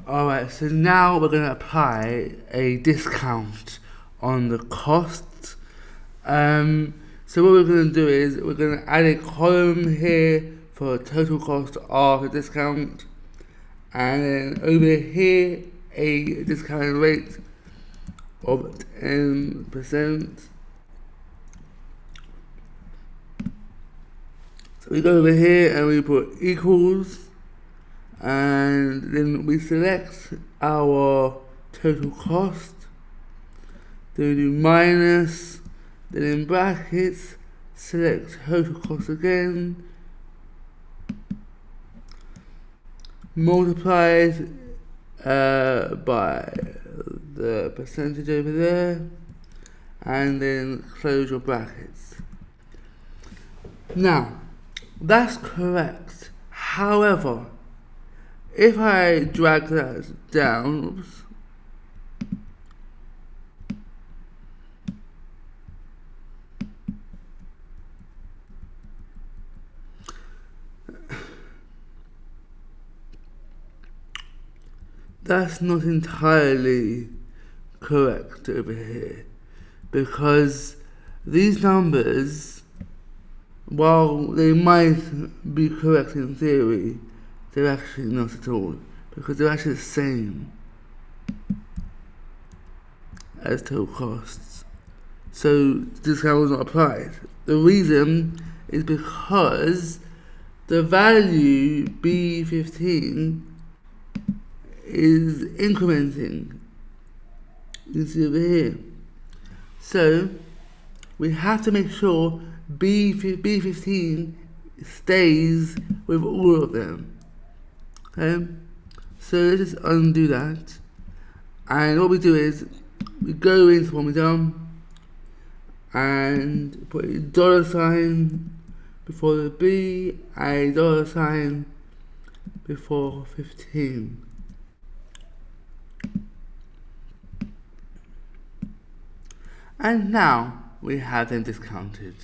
Alright, so now we're going to apply a discount on the costs. So what we're going to do is we're going to add a column here for total cost after discount, and then over here a discounted rate of 10%. So we go over here and we put equals, and then we select our total cost, then we do minus, then in brackets select total cost again, multiplied by the percentage over there, and then close your brackets. Now that's correct. However, if I drag that down, that's not entirely correct over here, because these numbers, while they might be correct in theory, they're actually not at all, because they're actually the same as total costs. So discount was not applied. The reason is because the value B15 is incrementing. You can see over here. So we have to make sure B15 stays with all of them. Okay, so let's just undo that, and what we do is we go into Formula and put a dollar sign before the B and a dollar sign before 15. And now we have them discounted.